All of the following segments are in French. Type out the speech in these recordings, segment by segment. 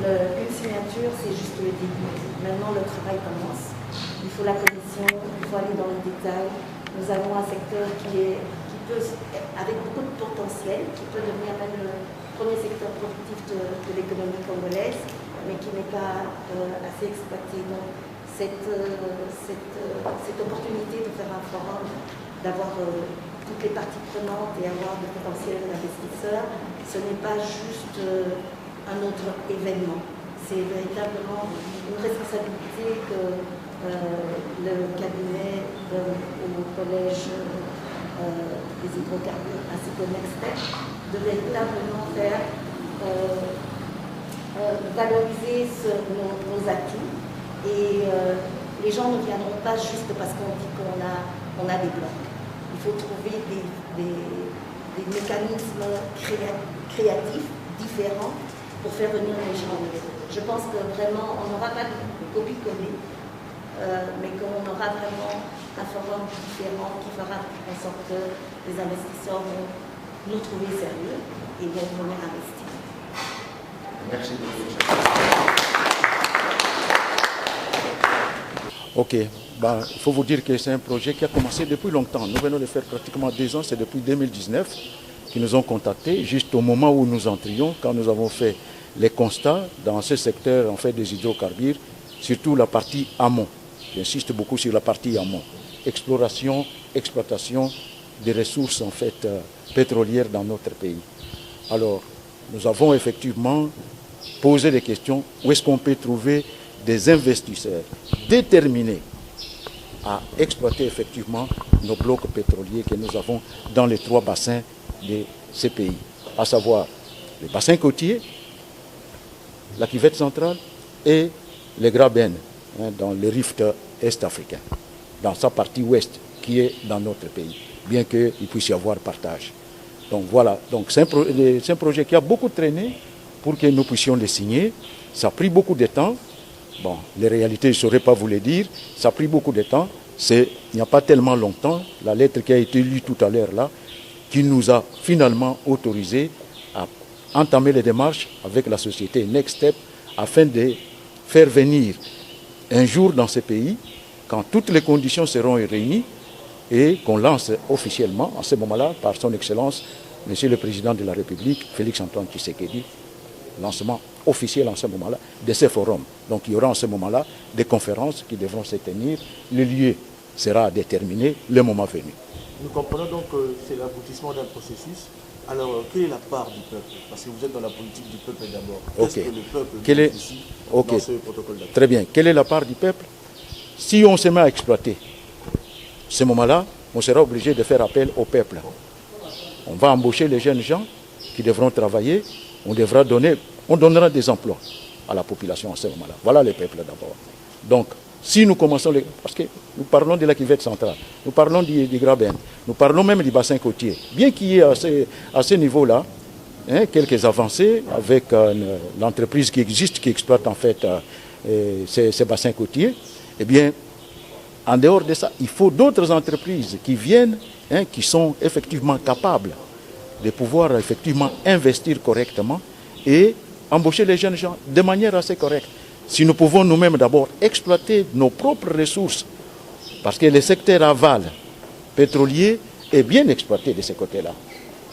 Une signature, c'est juste le début. Maintenant, le travail commence. Il faut la commission, il faut aller dans les détails. Nous avons un secteur qui peut, avec beaucoup de potentiel, qui peut devenir même le premier secteur productif de l'économie congolaise, mais qui n'est pas assez exploité. Donc, cette opportunité de faire un forum, d'avoir toutes les parties prenantes et avoir de potentiels investisseurs, ce n'est pas juste un autre événement. C'est véritablement une responsabilité que le cabinet donne au collège des hydrocarbures ainsi qu'au NextStep de véritablement faire valoriser nos atouts. Et les gens ne viendront pas juste parce qu'on dit qu'on a des blocs. Il faut trouver des mécanismes créatifs différents pour faire venir les gens. Je pense que vraiment, on n'aura pas de copie-coller, mais qu'on aura vraiment un forum différent qui fera en sorte que les investisseurs vont nous trouver sérieux et vont venir investir. Merci beaucoup. Ok, il faut vous dire que c'est un projet qui a commencé depuis longtemps. Nous venons de faire pratiquement 2 ans, c'est depuis 2019 qu'ils nous ont contactés, juste au moment où nous entrions, quand nous avons fait les constats dans ce secteur en fait, des hydrocarbures, surtout la partie amont. J'insiste beaucoup sur la partie amont. Exploration, exploitation des ressources en fait, pétrolières dans notre pays. Alors, nous avons effectivement posé des questions. Où est-ce qu'on peut trouver des investisseurs déterminés à exploiter effectivement nos blocs pétroliers que nous avons dans les 3 bassins de ces pays, à savoir le bassin côtier, la cuvette centrale et les Graben, dans le rift est-africain, dans sa partie ouest qui est dans notre pays, bien qu'il puisse y avoir partage. Donc voilà, donc c'est un projet qui a beaucoup traîné pour que nous puissions le signer. Ça a pris beaucoup de temps. Bon, les réalités, je ne saurais pas vous les dire. Ça a pris beaucoup de temps. Il n'y a pas tellement longtemps, la lettre qui a été lue tout à l'heure là, qui nous a finalement autorisé à entamer les démarches avec la société NextStep afin de faire venir un jour dans ce pays, quand toutes les conditions seront réunies, et qu'on lance officiellement, à ce moment-là, par son Excellence, Monsieur le Président de la République, Félix-Antoine Tshisekedi, lancement officiel en ce moment-là de ce forum. Donc il y aura en ce moment-là des conférences qui devront se tenir. Le lieu sera déterminé le moment venu. Nous comprenons donc que c'est l'aboutissement d'un processus. Alors, quelle est la part du peuple? Parce que vous êtes dans la politique du peuple d'abord. Qu'est-ce que le peuple bénéficie dans ce protocole d'accord? Très bien. Quelle est la part du peuple? Si on se met à exploiter, à ce moment-là, on sera obligé de faire appel au peuple. On va embaucher les jeunes gens qui devront travailler. On donnera des emplois à la population à ce moment-là. Voilà le peuple d'abord. Donc, si nous commençons, parce que nous parlons de la cuvette centrale, nous parlons du Graben, nous parlons même du bassin côtier. Bien qu'il y ait à ce niveau-là quelques avancées avec l'entreprise qui existe, qui exploite en fait ces bassins côtiers, eh bien, en dehors de ça, il faut d'autres entreprises qui viennent, qui sont effectivement capables de pouvoir effectivement investir correctement et embaucher les jeunes gens de manière assez correcte. Si nous pouvons nous-mêmes d'abord exploiter nos propres ressources, parce que le secteur aval pétrolier est bien exploité de ce côté-là.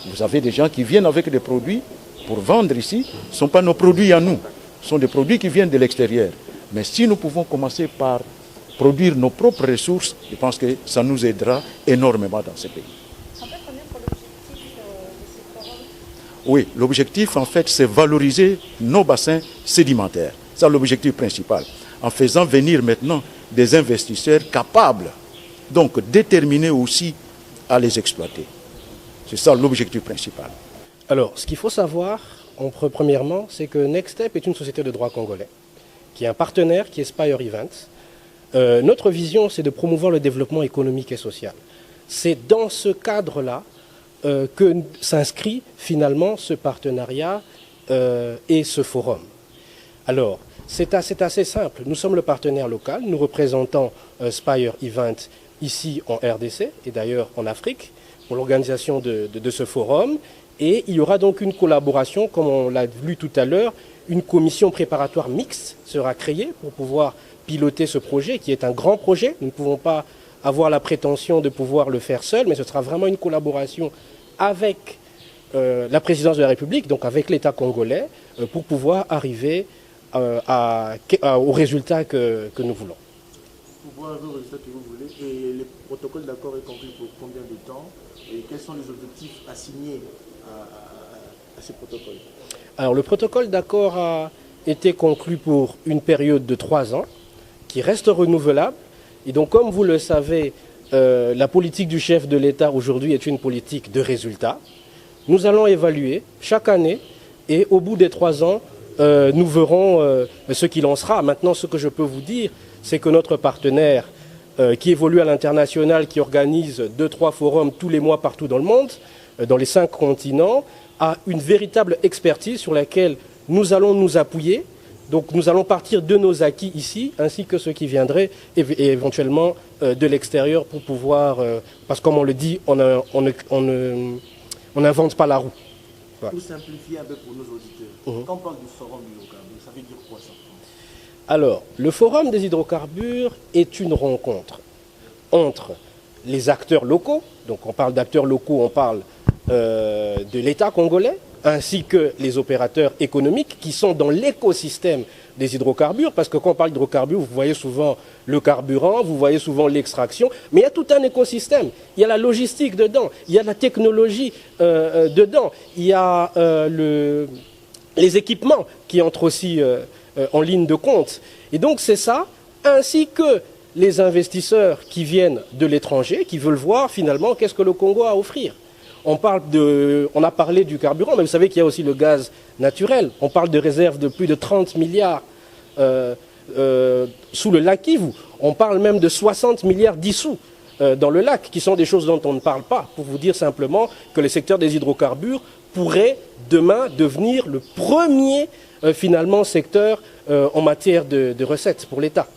Vous avez des gens qui viennent avec des produits pour vendre ici. Ce ne sont pas nos produits à nous, ce sont des produits qui viennent de l'extérieur. Mais si nous pouvons commencer par produire nos propres ressources, je pense que ça nous aidera énormément dans ce pays. Oui, l'objectif en fait c'est valoriser nos bassins sédimentaires. C'est l'objectif principal. En faisant venir maintenant des investisseurs capables, donc déterminés aussi à les exploiter. C'est ça l'objectif principal. Alors, ce qu'il faut savoir, premièrement, c'est que Nextstep est une société de droit congolais, qui est un partenaire, qui est Spire Events. Notre vision, c'est de promouvoir le développement économique et social. C'est dans ce cadre-là que s'inscrit finalement ce partenariat et ce forum. Alors, c'est assez simple. Nous sommes le partenaire local, nous représentons Spire Events ici en RDC et d'ailleurs en Afrique pour l'organisation de ce forum. Et il y aura donc une collaboration, comme on l'a vu tout à l'heure, une commission préparatoire mixte sera créée pour pouvoir piloter ce projet qui est un grand projet. Nous ne pouvons pas avoir la prétention de pouvoir le faire seul, mais ce sera vraiment une collaboration avec la présidence de la République, donc avec l'État congolais, pour pouvoir arriver au résultat que nous voulons. Pour pouvoir arriver au résultat que vous voulez, et le protocole d'accord est conclu pour combien de temps et quels sont les objectifs assignés à ce protocole? Alors le protocole d'accord a été conclu pour une période de 3 ans qui reste renouvelable. Et donc comme vous le savez, la politique du chef de l'État aujourd'hui est une politique de résultats. Nous allons évaluer chaque année et au bout des 3 ans, nous verrons ce qu'il en sera. Maintenant, ce que je peux vous dire, c'est que notre partenaire qui évolue à l'international, qui organise 2-3 forums tous les mois partout dans le monde, dans les 5 continents, a une véritable expertise sur laquelle nous allons nous appuyer. Donc nous allons partir de nos acquis ici, ainsi que ceux qui viendraient et éventuellement de l'extérieur pour pouvoir, parce que comme on le dit, on n'invente pas la roue. Pour simplifier un peu pour nos auditeurs, quand on parle du forum du hydrocarbure, ça veut dire quoi ça? Alors, le forum des hydrocarbures est une rencontre entre les acteurs locaux, donc on parle d'acteurs locaux, on parle de l'État congolais, ainsi que les opérateurs économiques qui sont dans l'écosystème des hydrocarbures, parce que quand on parle d'hydrocarbures, vous voyez souvent le carburant, vous voyez souvent l'extraction, mais il y a tout un écosystème. Il y a la logistique dedans, il y a la technologie dedans, il y a les équipements qui entrent aussi en ligne de compte. Et donc c'est ça, ainsi que les investisseurs qui viennent de l'étranger, qui veulent voir finalement qu'est-ce que le Congo a à offrir. On a parlé du carburant, mais vous savez qu'il y a aussi le gaz naturel. On parle de réserves de plus de 30 milliards sous le lac Kivu. On parle même de 60 milliards dissous dans le lac, qui sont des choses dont on ne parle pas, pour vous dire simplement que le secteur des hydrocarbures pourrait demain devenir le premier finalement secteur en matière de recettes pour l'État.